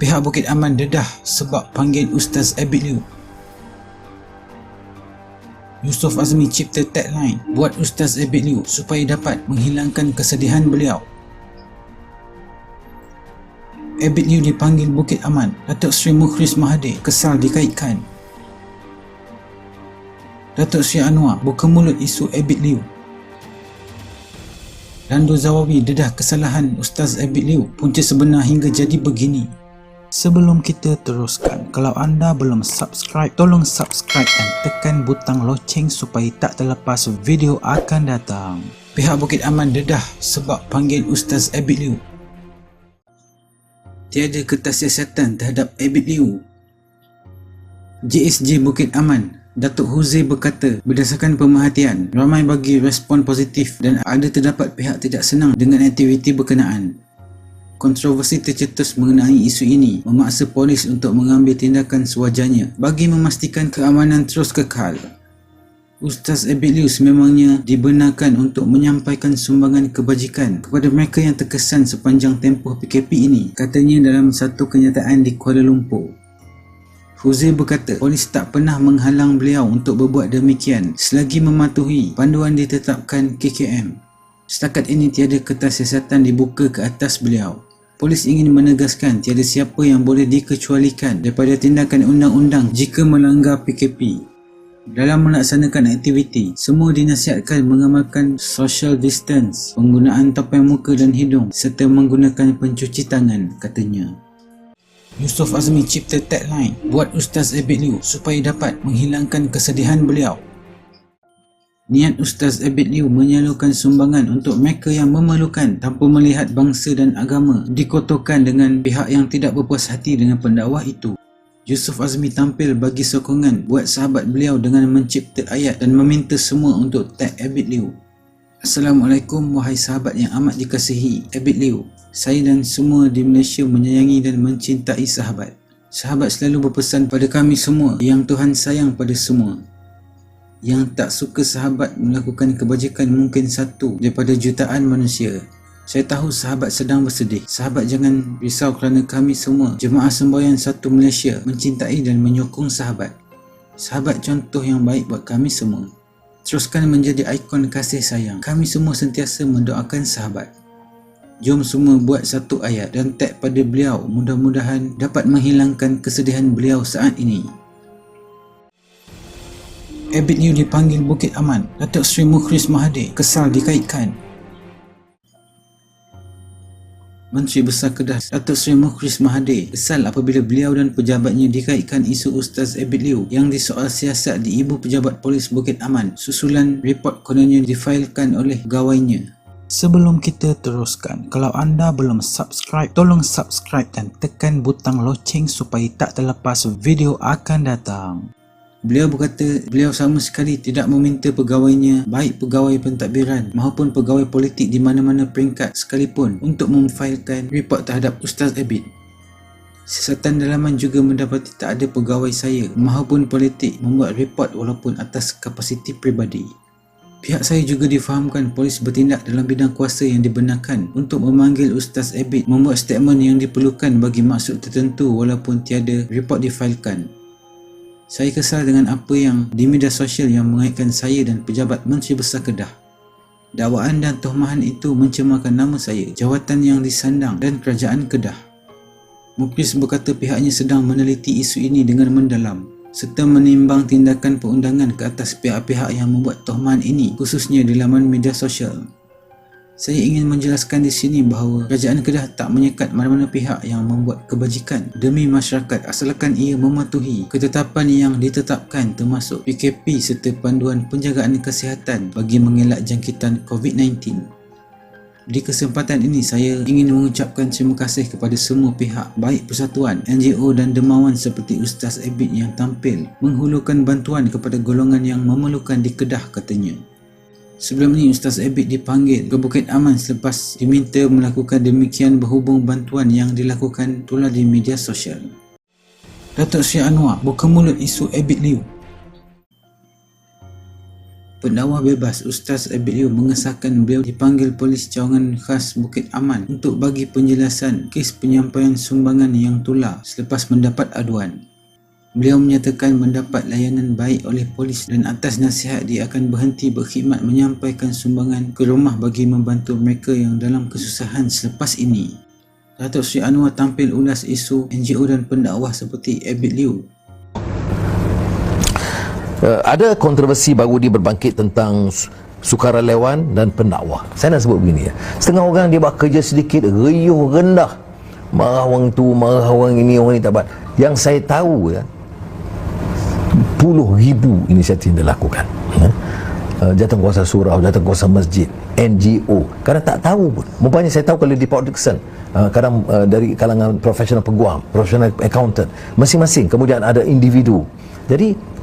Pihak Bukit Aman dedah sebab panggil Ustaz Abid Liew. Yusof Azmi cipta tagline buat Ustaz Abid Liew supaya dapat menghilangkan kesedihan beliau. Abid Liew dipanggil Bukit Aman. Datuk Seri Mukhlis Mahathir kesal dikaitkan. Datuk Seri Anwar buka mulut isu Abid Liew. Rando Zawawi dedah kesalahan Ustaz Abid Liew punca sebenar hingga jadi begini. Sebelum kita teruskan, kalau anda belum subscribe, tolong subscribe dan tekan butang loceng supaya tak terlepas video akan datang. Pihak Bukit Aman dedah sebab panggil Ustaz Abid Liew. Tiada kertas siasatan terhadap Abid Liew. JSJ Bukit Aman Datuk Huzair berkata, berdasarkan pemerhatian, ramai bagi respon positif dan ada terdapat pihak tidak senang dengan aktiviti berkenaan. Kontroversi tercetus mengenai isu ini memaksa polis untuk mengambil tindakan sewajarnya bagi memastikan keamanan terus kekal. Ustaz Abid Liew sememangnya dibenarkan untuk menyampaikan sumbangan kebajikan kepada mereka yang terkesan sepanjang tempoh PKP ini, katanya dalam satu kenyataan di Kuala Lumpur. Huzair berkata, polis tak pernah menghalang beliau untuk berbuat demikian selagi mematuhi panduan ditetapkan KKM. Setakat ini tiada kertas siasatan dibuka ke atas beliau. Polis ingin menegaskan tiada siapa yang boleh dikecualikan daripada tindakan undang-undang jika melanggar PKP. Dalam melaksanakan aktiviti, semua dinasihatkan mengamalkan social distance, penggunaan topeng muka dan hidung serta menggunakan pencuci tangan, katanya. Yusof Azmi cipta tagline buat Ustaz Abid Liew supaya dapat menghilangkan kesedihan beliau. Niat Ustaz Abid Liew menyalurkan sumbangan untuk mereka yang memerlukan tanpa melihat bangsa dan agama dikotorkan dengan pihak yang tidak berpuas hati dengan pendakwah itu. Yusof Azmi tampil bagi sokongan buat sahabat beliau dengan mencipta ayat dan meminta semua untuk tag Abid Liew. Assalamualaikum wahai sahabat yang amat dikasihi Abid Liew. Saya dan semua di Malaysia menyayangi dan mencintai sahabat. Sahabat selalu berpesan pada kami semua yang Tuhan sayang pada semua. Yang tak suka sahabat melakukan kebajikan mungkin satu daripada jutaan manusia. Saya tahu sahabat sedang bersedih. Sahabat jangan risau kerana kami semua, jemaah sembahyang satu Malaysia, mencintai dan menyokong sahabat. Sahabat contoh yang baik buat kami semua. Teruskan menjadi ikon kasih sayang. Kami semua sentiasa mendoakan sahabat. Jom semua buat satu ayat dan tag pada beliau, mudah-mudahan dapat menghilangkan kesedihan beliau saat ini. Abid Liew dipanggil Bukit Aman. Datuk Seri Mukhlis Mahathir kesal dikaitkan. Menteri Besar Kedah Datuk Seri Mukhlis Mahathir kesal apabila beliau dan pejabatnya dikaitkan isu Ustaz Abid Liew yang disoal siasat di Ibu Pejabat Polis Bukit Aman susulan report kononnya difailkan oleh pegawainya. Sebelum kita teruskan, kalau anda belum subscribe, tolong subscribe dan tekan butang loceng supaya tak terlepas video akan datang. Beliau berkata beliau sama sekali tidak meminta pegawainya, baik pegawai pentadbiran maupun pegawai politik di mana-mana peringkat sekalipun, untuk memfailkan report terhadap Ustaz Abid. Siasatan dalaman juga mendapati tak ada pegawai saya maupun politik membuat report walaupun atas kapasiti peribadi. Pihak saya juga difahamkan polis bertindak dalam bidang kuasa yang dibenarkan untuk memanggil Ustaz Abid membuat statement yang diperlukan bagi maksud tertentu walaupun tiada report difailkan. Saya kesal dengan apa yang di media sosial yang mengaitkan saya dan pejabat Menteri Besar Kedah. Dakwaan dan tuhmahan itu mencemarkan nama saya, jawatan yang disandang dan kerajaan Kedah. Mukhlis berkata pihaknya sedang meneliti isu ini dengan mendalam serta menimbang tindakan perundangan ke atas pihak-pihak yang membuat tuhman ini, khususnya di laman media sosial. Saya ingin menjelaskan di sini bahawa kerajaan Kedah tak menyekat mana-mana pihak yang membuat kebajikan demi masyarakat asalkan ia mematuhi ketetapan yang ditetapkan termasuk PKP serta panduan penjagaan kesihatan bagi mengelak jangkitan COVID-19. Di kesempatan ini saya ingin mengucapkan terima kasih kepada semua pihak, baik persatuan, NGO dan dermawan seperti Ustaz Abid yang tampil menghulurkan bantuan kepada golongan yang memerlukan di Kedah, katanya. Sebelum ini Ustaz Abid dipanggil ke Bukit Aman selepas diminta melakukan demikian berhubung bantuan yang dilakukan tular di media sosial. Datuk Seri Anwar buka mulut isu Abid Liew. Pendakwa bebas Ustaz Abid Liu mengesahkan beliau dipanggil Polis Cawangan Khas Bukit Aman untuk bagi penjelasan kes penyampaian sumbangan yang tular selepas mendapat aduan. Beliau menyatakan mendapat layanan baik oleh polis dan atas nasihat dia akan berhenti berkhidmat menyampaikan sumbangan ke rumah bagi membantu mereka yang dalam kesusahan selepas ini. Datuk Seri Anwar tampil ulas isu NGO dan pendakwah seperti Abid Liu. Ada kontroversi baru dia berbangkit tentang sukarelawan dan pendakwah. Saya nak sebut begini ya. Setengah orang dia buat kerja sedikit, riuh rendah, marah orang tu, marah orang ini, orang ni tak buat. Yang saya tahu ya, puluh ribu inisiatif dia lakukan. Jatuh kuasa surau, jatuh kuasa masjid, NGO. Kadang tak tahu pun. Mumpanya saya tahu kalau di Port Dickson, kadang dari kalangan profesional peguam, profesional accountant, masing-masing. Kemudian ada individu. Jadi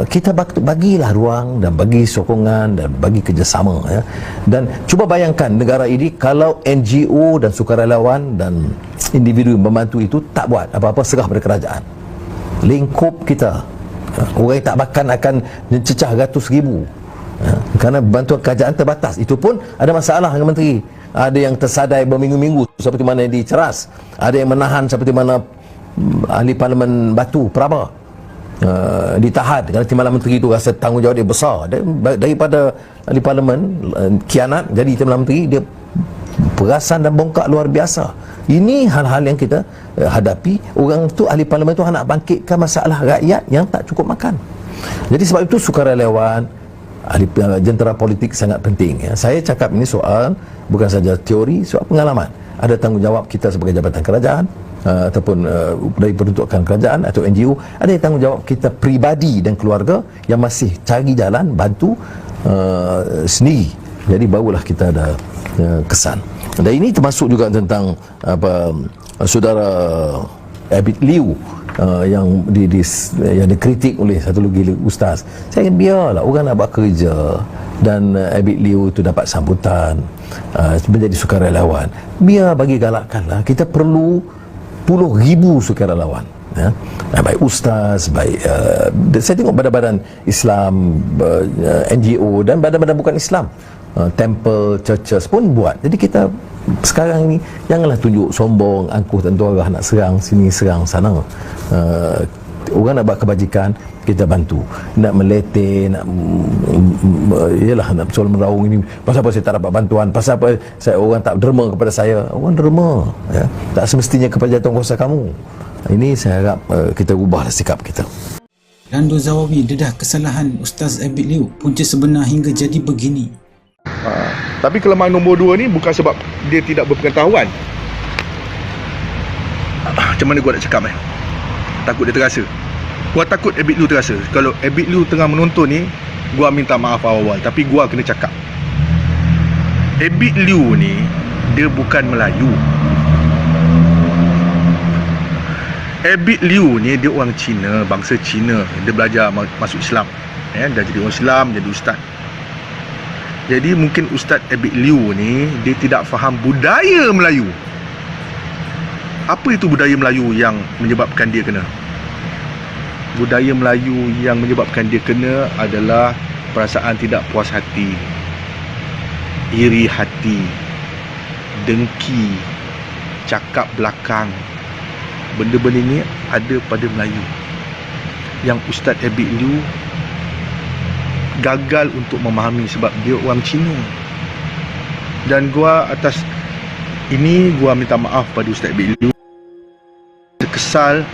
kita bagilah ruang dan bagi sokongan dan bagi kerjasama ya. Dan cuba bayangkan negara ini kalau NGO dan sukarelawan dan individu yang membantu itu tak buat apa-apa, serah pada kerajaan, lingkup kita, orang yang tak makan akan mencecah ratus ribu ya. Kerana bantuan kerajaan terbatas. Itu pun ada masalah dengan menteri. Ada yang tersadai berminggu-minggu seperti mana di Ceras, ada yang menahan seperti mana ahli parlimen Batu Peraba ditahan kerana timbalan menteri itu rasa tanggungjawab dia besar daripada ahli parlimen, khianat. Jadi timbalan menteri dia perasan dan bongkak luar biasa. Ini hal-hal yang kita hadapi. Orang tu, ahli parlimen tu nak bangkitkan masalah rakyat yang tak cukup makan. Jadi sebab itu sukarelawan, ahli jentera politik sangat penting ya. Saya cakap ini soal bukan saja teori, soal pengalaman. Ada tanggungjawab kita sebagai jabatan kerajaan ataupun dari peruntukan kerajaan atau NGO. Ada tanggungjawab kita peribadi dan keluarga yang masih cari jalan bantu sendiri. Jadi barulah kita ada kesan. Dan ini termasuk juga tentang saudara Abid Liu yang dikritik oleh satu lagi ustaz. Saya kata biarlah orang nak buat kerja dan Abid Liu itu dapat sambutan menjadi sukarelawan. Biar bagi galakkanlah. Kita perlu puluh ribu sukarelawan ya. Baik ustaz, baik saya tengok badan-badan Islam, NGO dan badan-badan bukan Islam, temple, churches pun buat. Jadi kita sekarang ni janganlah tunjuk sombong, angkuh tentu arah nak serang sini, serang sana. Orang nak buat kebajikan, kita bantu. Nak meletih, nak yalah, nak soal meraung ini, pasal apa saya tak dapat bantuan, pasal apa orang tak derma kepada saya. Orang derma ya. Tak semestinya kepada jawatan kuasa kamu. Ini saya harap kita ubahlah sikap kita. Rando Zawawi dedah kesalahan Ustaz Abid Liu, punca sebenar hingga jadi begini. Tapi kelemahan nombor 2 ni bukan sebab dia tidak berpengetahuan. Macam mana gua nak cakap takut dia terasa. Gua takut Abid Liu terasa. Kalau Abid Liu tengah menonton ni, gua minta maaf awal-awal, tapi gua kena cakap, Abid Liu ni dia bukan Melayu. Abid Liu ni dia orang Cina, bangsa Cina. Dia belajar masuk Islam ya, dah jadi orang Islam, jadi ustaz. Jadi mungkin Ustaz Abid Liu ni dia tidak faham budaya Melayu. Apa itu budaya Melayu yang menyebabkan dia kena? Budaya Melayu yang menyebabkan dia kena adalah perasaan tidak puas hati, iri hati, dengki, cakap belakang. Benda-benda ni ada pada Melayu yang Ustaz Abid Liu gagal untuk memahami sebab dia orang Cina. Dan gua atas ini gua minta maaf pada Ustaz Abid Liu. Kesal,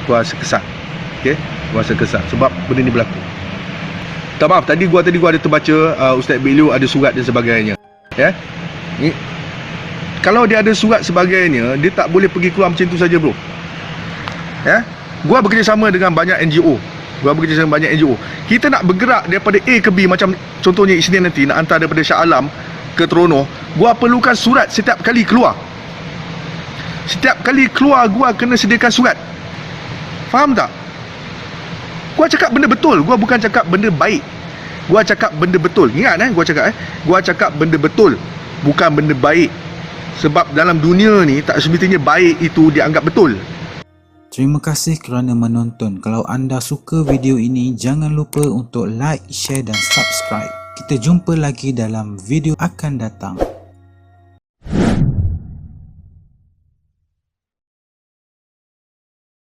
gua rasa kesal. Okey, gua rasa kesal sebab benda ni berlaku. Tak maaf, tadi gua ada terbaca Ustaz Abid Liu ada surat dan sebagainya. Ya. Ni kalau dia ada surat sebagainya, dia tak boleh pergi keluar macam tu saja, bro. Ya. Gua bekerjasama dengan banyak NGO. Kita nak bergerak daripada A ke B, macam contohnya Isnin nanti nak hantar daripada Shah Alam ke Terengganu. Gua perlukan surat setiap kali keluar. Setiap kali keluar gua kena sediakan surat. Faham tak? Gua cakap benda betul, gua bukan cakap benda baik. Gua cakap benda betul. Ingat gua cakap benda betul, bukan benda baik. Sebab dalam dunia ni tak semestinya baik itu dianggap betul. Terima kasih kerana menonton. Kalau anda suka video ini, jangan lupa untuk like, share dan subscribe. Kita jumpa lagi dalam video akan datang.